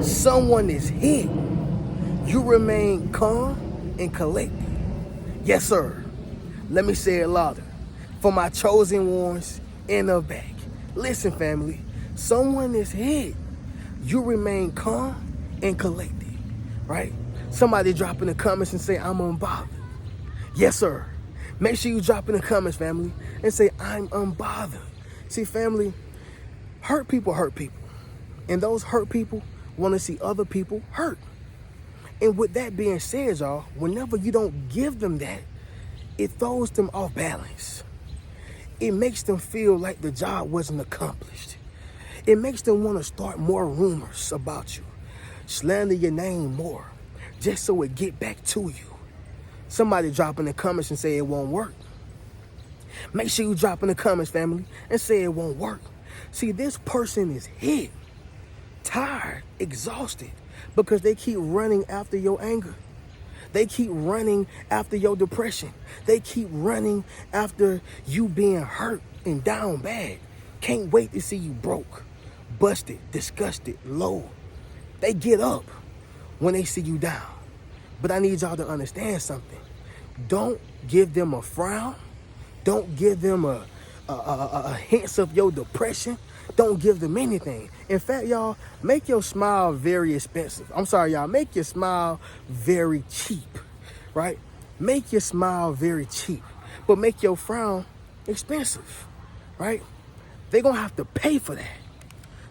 someone is hit, you remain calm and collected. Yes, sir. Let me say it louder. For my chosen ones in the back. Listen, family. Someone is hit. You remain calm and collected. Right? Somebody drop in the comments and say, I'm unbothered. Yes, sir. Make sure you drop in the comments, family, and say, I'm unbothered. See, family, hurt people hurt people. And those hurt people want to see other people hurt. And with that being said, y'all, whenever you don't give them that, it throws them off balance. It makes them feel like the job wasn't accomplished. It makes them want to start more rumors about you, slander your name more, just so it get back to you. Somebody drop in the comments and say it won't work. Make sure you drop in the comments, family, and say it won't work. See, this person is hit, tired, exhausted, because they keep running after your anger. They keep running after your depression. They keep running after you being hurt and down bad. Can't wait to see you broke, busted, disgusted, low. They get up when they see you down. But I need y'all to understand something. Don't give them a frown. Don't give them a hints of your depression. Don't give them anything. In fact, y'all, make your smile very expensive. I'm sorry, y'all. Make your smile very cheap, right? Make your smile very cheap, but make your frown expensive, right? They're going to have to pay for that.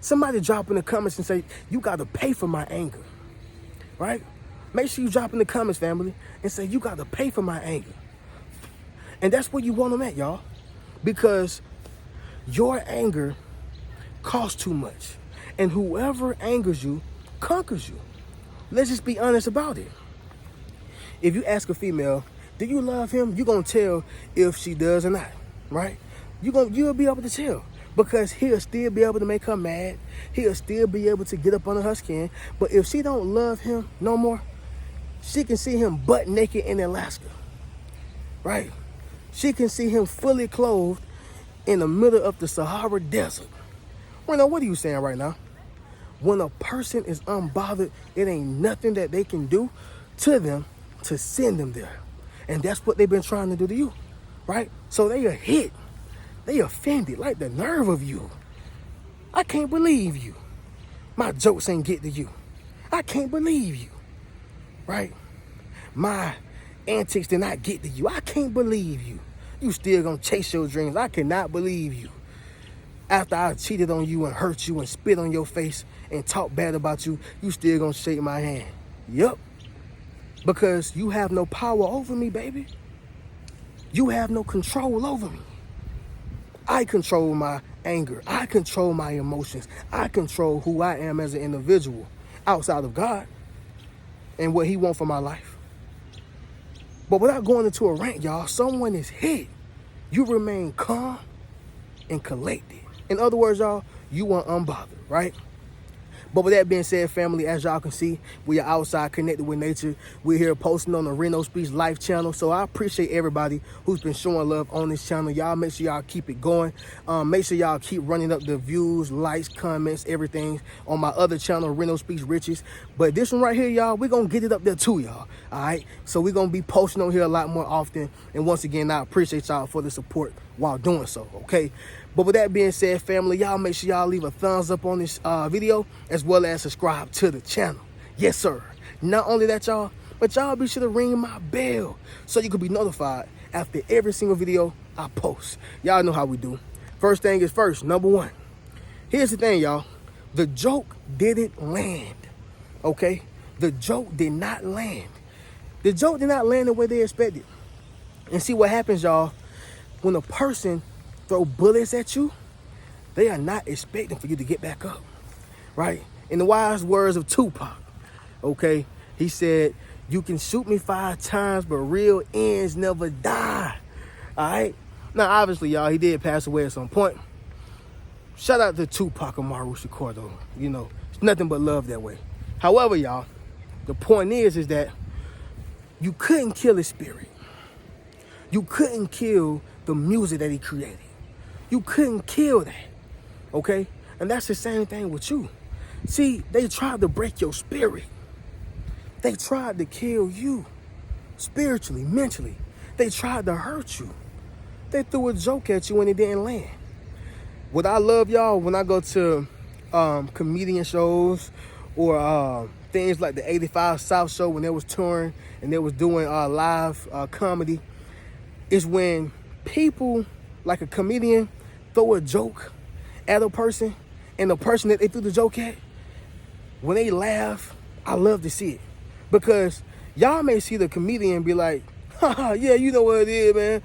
Somebody drop in the comments and say, you got to pay for my anger, right? Make sure you drop in the comments, family, and say, you got to pay for my anger. And that's where you want them at, y'all, because your anger costs too much. And whoever angers you conquers you. Let's just be honest about it. If you ask a female, do you love him? You're going to tell if she does or not, right? You'll be able to tell, because he'll still be able to make her mad. He'll still be able to get up under her skin. But if she don't love him no more, she can see him butt naked in Alaska, right? She can see him fully clothed in the middle of the Sahara Desert. Well, what are you saying right now? When a person is unbothered, it ain't nothing that they can do to them to send them there. And that's what they've been trying to do to you, right? So they are hit. They offended, like the nerve of you. I can't believe you. My jokes ain't get to you. I can't believe you, right? My antics did not get to you. I can't believe you. You still gonna chase your dreams. I cannot believe you. After I cheated on you and hurt you and spit on your face and talk bad about you, you still gonna shake my hand. Yup. Because you have no power over me, baby. You have no control over me. I control my anger. I control my emotions. I control who I am as an individual outside of God and what he wants for my life. But without going into a rant, y'all, someone is hit. You remain calm and collected. In other words, y'all, you are unbothered, right? But with that being said, family, as y'all can see, we are outside connected with nature. We're here posting on the Reno Speech Life channel. So I appreciate everybody who's been showing love on this channel. Y'all make sure y'all keep it going. Make sure y'all keep running up the views, likes, comments, everything on my other channel, Reno Speech Riches. But this one right here, y'all, we're going to get it up there too, y'all. All right? So we're going to be posting on here a lot more often. And once again, I appreciate y'all for the support while doing so, okay? But with that being said, family, y'all make sure y'all leave a thumbs up on this video, as well as subscribe to the channel. Yes, sir. Not only that, y'all, but y'all be sure to ring my bell so you can be notified after every single video I post. Y'all know how we do. First thing is first, number one. Here's the thing, y'all. The joke didn't land, okay? The joke did not land. The joke did not land the way they expected. And see what happens, y'all, when a person throw bullets at you, they are not expecting for you to get back up, right? In the wise words of Tupac, okay, he said, you can shoot me 5 times, but real ends never die, all right? Now, obviously, y'all, he did pass away at some point. Shout out to Tupac Amaru Shakur, though. You know, it's nothing but love that way. However, y'all, the point is that you couldn't kill his spirit. You couldn't kill the music that he created. You couldn't kill that, okay? And that's the same thing with you. See, they tried to break your spirit. They tried to kill you spiritually, mentally. They tried to hurt you. They threw a joke at you and it didn't land. What I love, y'all, when I go to comedian shows or things like the 85 South show when they was touring and they was doing live comedy, is when people, like a comedian, throw a joke at a person and the person that they threw the joke at, when they laugh, I love to see it. Because y'all may see the comedian and be like, haha, yeah, you know what it is, man.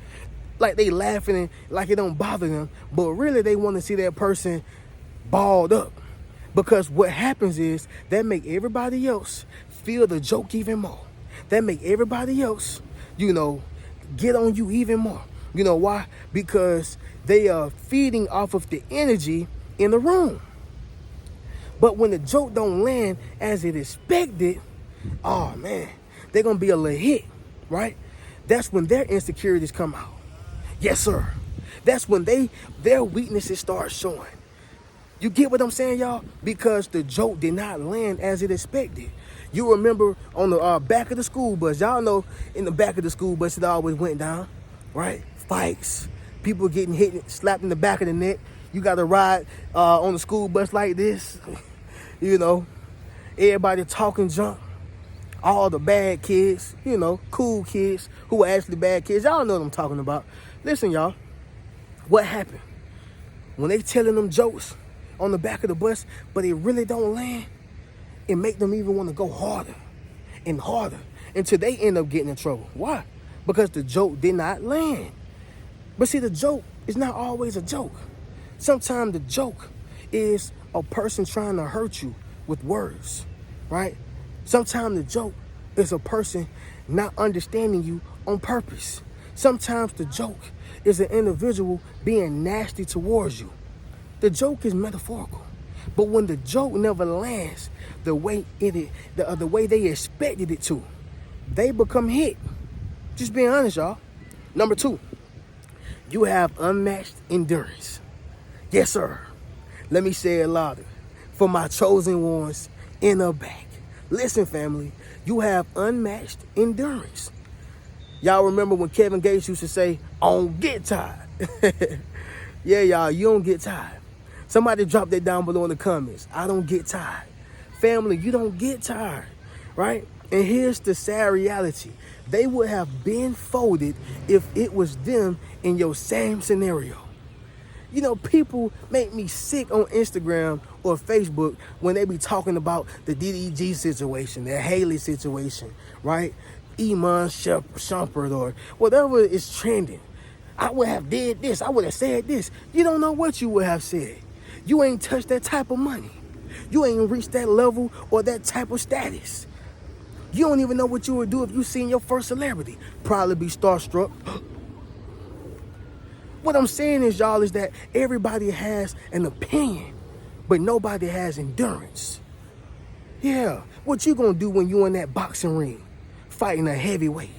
Like they laughing and like it don't bother them. But really they want to see that person balled up. Because what happens is that make everybody else feel the joke even more. That make everybody else, get on you even more. You know why? Because they are feeding off of the energy in the room. But when the joke don't land as it expected, oh man, they're going to be a little hit, right? That's when their insecurities come out. Yes, sir. That's when their weaknesses start showing. You get what I'm saying, y'all? Because the joke did not land as it expected. You remember on the back of the school bus, y'all know in the back of the school bus, it always went down, right? Fights, people getting hit, slapped in the back of the neck. You got to ride on the school bus like this, everybody talking junk. All the bad kids, cool kids who are actually bad kids. Y'all know what I'm talking about. Listen, y'all, what happened? When they telling them jokes on the back of the bus, but it really don't land, it make them even want to go harder and harder until they end up getting in trouble. Why? Because the joke did not land. But see, the joke is not always a joke. Sometimes the joke is a person trying to hurt you with words, right? Sometimes the joke is a person not understanding you on purpose. Sometimes the joke is an individual being nasty towards you. The joke is metaphorical. But when the joke never lands the way the way they expected it to, they become hit. Just being honest, y'all. Number 2, you have unmatched endurance. Yes, sir. Let me say it louder. For my chosen ones in the back. Listen, family, you have unmatched endurance. Y'all remember when Kevin Gates used to say, I don't get tired. Yeah, y'all, you don't get tired. Somebody drop that down below in the comments. I don't get tired. Family, you don't get tired, right? And here's the sad reality. They would have been folded if it was them in your same scenario. People make me sick on Instagram or Facebook when they be talking about the DDG situation, the Haley situation, right? Iman Shumpert or whatever is trending. I would have did this. I would have said this. You don't know what you would have said. You ain't touched that type of money. You ain't reached that level or that type of status. You don't even know what you would do if you seen your first celebrity. Probably be starstruck. What I'm saying is, y'all, is that everybody has an opinion, but nobody has endurance. Yeah, what you gonna do when you in that boxing ring, fighting a heavyweight?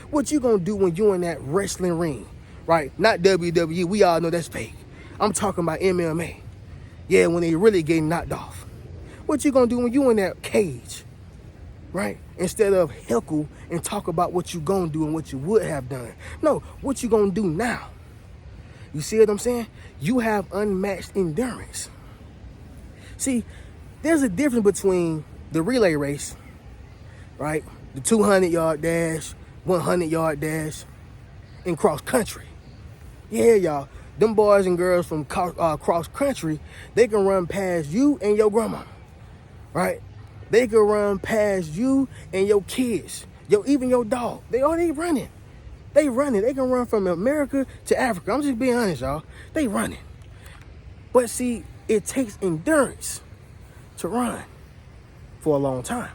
What you gonna do when you in that wrestling ring, right? Not WWE, we all know that's fake. I'm talking about MMA. Yeah, when they really getting knocked off. What you gonna do when you in that cage, right? Instead of heckle and talk about what you gonna do and what you would have done. No, what you gonna do now? You see what I'm saying? You have unmatched endurance. See, there's a difference between the relay race, right? The 200-yard dash, 100-yard dash, and cross country. Yeah, y'all. Them boys and girls from cross country, they can run past you and your grandma, right? They can run past you and your kids, even your dog. They running. They running. They can run from America to Africa. I'm just being honest, y'all. They running. But see, it takes endurance to run for a long time.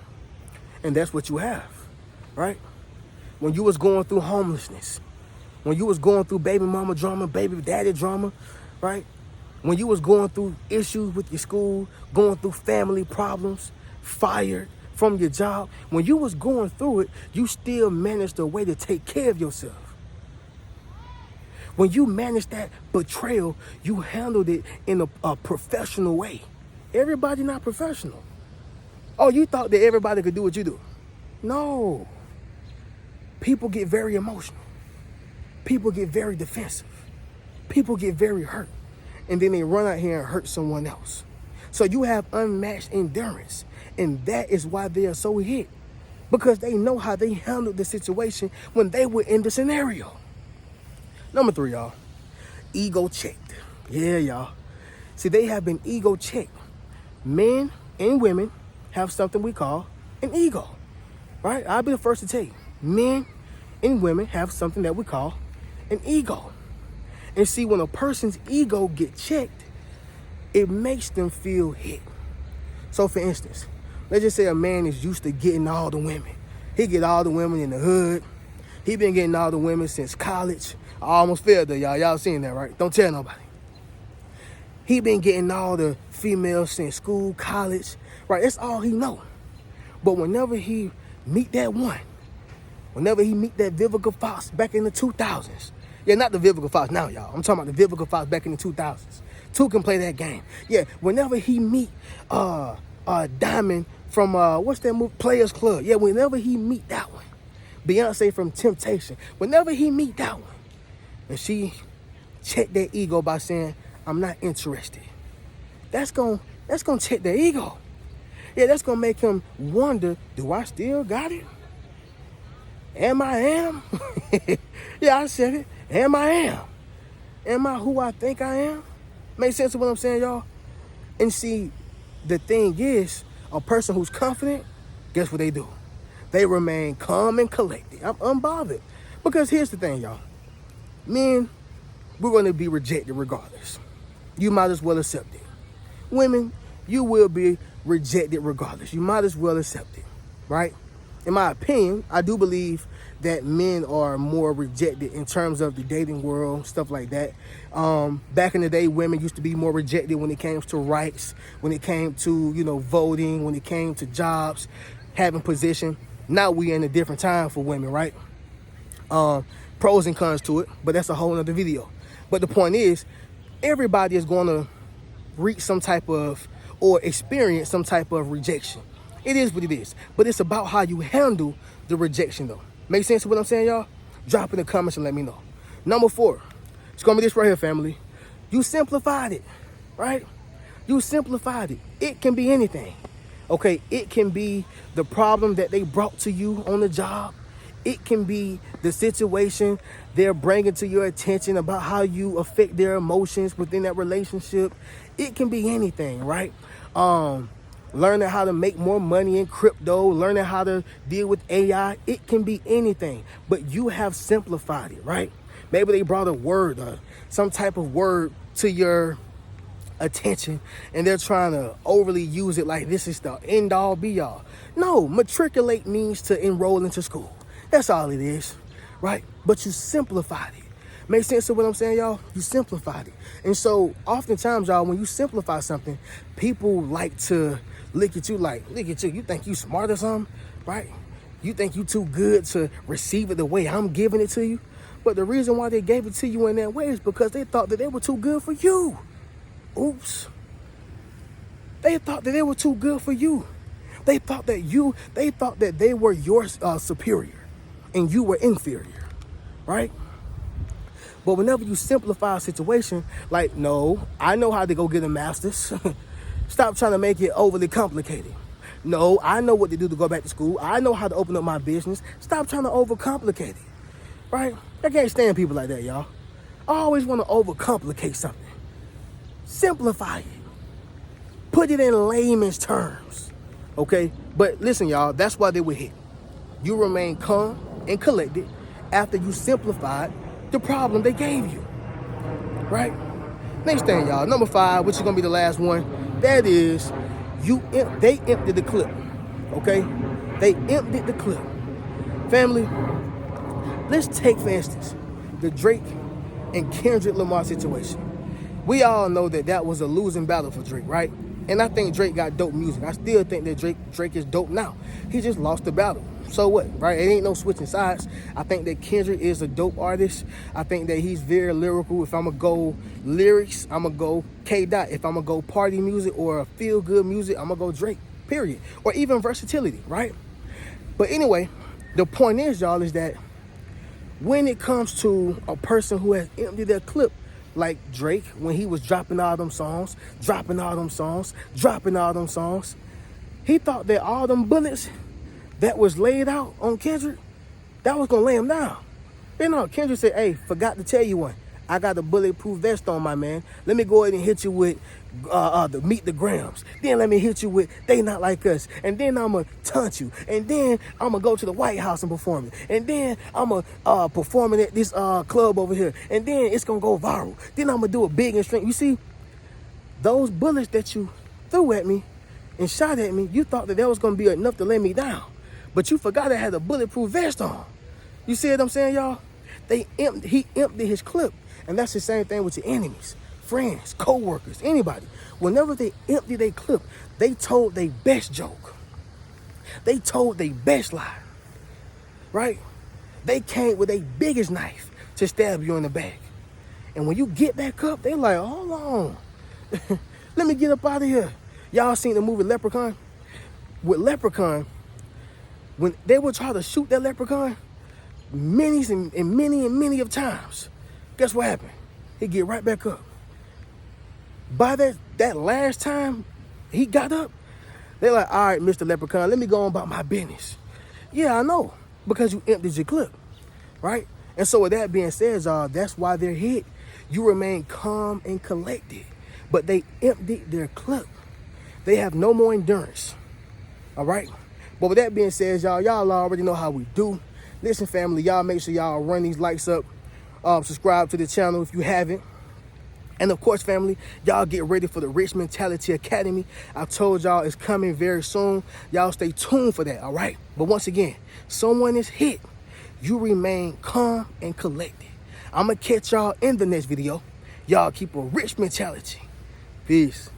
And that's what you have, right? When you was going through homelessness, when you was going through baby mama drama, baby daddy drama, right? When you was going through issues with your school, going through family problems, fired from your job, when you was going through it, you still managed a way to take care of yourself. When you managed that betrayal, you handled it in a professional way. Everybody not professional. Oh, you thought that everybody could do what you do. No. People get very emotional. People get very defensive. People get very hurt. And then they run out here and hurt someone else. So you have unmatched endurance. And that is why they are so hit. Because they know how they handled the situation when they were in the scenario. Number 3, y'all. Ego checked. Yeah, y'all. See, they have been ego checked. Men and women have something we call an ego. Right? I'll be the first to tell you. Men and women have something that we call an ego. And see, when a person's ego gets checked, it makes them feel hit. So for instance, let's just say a man is used to getting all the women. He get all the women in the hood. He been getting all the women since college. I almost failed there, y'all. Y'all seen that, right? Don't tell nobody. He been getting all the females since school, college, right? That's all he know. But whenever he meet that one, whenever he meet that Vivica Fox back in the 2000s, yeah, not the Vivica Fox now, y'all. I'm talking about the Vivica Fox back in the 2000s. Two can play that game. Yeah, whenever he meet Diamond from, what's that movie? Players Club. Yeah, whenever he meet that one. Beyonce from Temptation. Whenever he meet that one. And she check their ego by saying, I'm not interested. That's gonna check their ego. Yeah, that's gonna make him wonder, do I still got it? Am I am? Yeah, I said it. Am I am? Am I who I think I am? Make sense of what I'm saying, y'all? And see, the thing is, a person who's confident, guess what they do? They remain calm and collected. I'm unbothered. Because here's the thing, y'all. Men, we're going to be rejected regardless. You might as well accept it. Women, you will be rejected regardless. You might as well accept it, right? In my opinion, I do believe that men are more rejected in terms of the dating world, stuff like that. Back in the day, women used to be more rejected when it came to rights, when it came to, voting, when it came to jobs, having position. Now we in a different time for women, right? Pros and cons to it, but that's a whole nother video. But the point is, everybody is going to reach some type of, or experience some type of rejection. It is what it is. But it's about how you handle the rejection, though. Make sense of what I'm saying, y'all? Drop in the comments and let me know. Number 4, it's going to be this right here, family. You simplified it, right? You simplified it. It can be anything, okay? It can be the problem that they brought to you on the job. It can be the situation they're bringing to your attention about how you affect their emotions within that relationship. It can be anything, right? Learning how to make more money in crypto, learning how to deal with AI. It can be anything, but you have simplified it, right? Maybe they brought a word or some type of word to your attention and they're trying to overly use it like this is the end all be all. No, matriculate means to enroll into school. That's all it is, right? But you simplified it. Make sense of what I'm saying, y'all? You simplified it. And so oftentimes, y'all, when you simplify something, people like to look at you like, look at you. You think you smart or something, right? You think you too good to receive it the way I'm giving it to you. But the reason why they gave it to you in that way is because they thought that they were too good for you. Oops. They thought that they were too good for you. They thought that they were your superior and you were inferior, right? But whenever you simplify a situation, like, no, I know how to go get a master's. Stop trying to make it overly complicated. No, I know what to do to go back to school. I know how to open up my business. Stop trying to overcomplicate it, right? I can't stand people like that, y'all. I always want to overcomplicate something. Simplify it. Put it in layman's terms, okay? But listen, y'all, that's why they were hit. You remain calm and collected after you simplified the problem they gave you, right? Next thing, y'all, number 5, which is gonna be the last one, that is, they emptied the clip, okay? They emptied the clip. Family, let's take, for instance, the Drake and Kendrick Lamar situation. We all know that was a losing battle for Drake, right? And I think Drake got dope music. I still think that Drake is dope now. He just lost the battle. So what, right? It ain't no switching sides. I think that Kendrick is a dope artist. I think that he's very lyrical. If I'm going to go lyrics, I'm going to go K-Dot. If I'm going to go party music or feel-good music, I'm going to go Drake, period. Or even versatility, right? But anyway, the point is, y'all, is that when it comes to a person who has emptied their clip, like Drake, when he was dropping all them songs, he thought that all them bullets that was laid out on Kendrick, that was gonna lay him down. You know, Kendrick said, hey, forgot to tell you one. I got a bulletproof vest on, my man. Let me go ahead and hit you with the Meet the Grams. Then let me hit you with They Not Like Us. And then I'ma taunt you. And then I'ma go to the White House and perform it. And then I'ma perform it at this club over here. And then it's gonna go viral. Then I'ma do it big and straight. You see, those bullets that you threw at me and shot at me, you thought that was gonna be enough to lay me down. But you forgot I had a bulletproof vest on. You see what I'm saying, y'all? He emptied his clip. And that's the same thing with your enemies, friends, co-workers, anybody. Whenever they empty their clip, they told their best joke. They told their best lie, right? They came with their biggest knife to stab you in the back. And when you get back up, they like, hold on. Let me get up out of here. Y'all seen the movie Leprechaun? With Leprechaun, when they would try to shoot that leprechaun, many of times, guess what happened? He get right back up. By that last time he got up, they're like, all right, Mr. Leprechaun, let me go on about my business. Yeah, I know, because you emptied your clip, right? And so with that being said, y'all, that's why they're hit. You remain calm and collected, but they emptied their clip. They have no more endurance, all right? But with that being said, y'all already know how we do. Listen, family, y'all make sure y'all run these likes up. Subscribe to the channel if you haven't. And of course, family, y'all get ready for the Rich Mentality Academy. I told y'all it's coming very soon. Y'all stay tuned for that, all right? But once again, someone is hit. You remain calm and collected. I'm going to catch y'all in the next video. Y'all keep a rich mentality. Peace.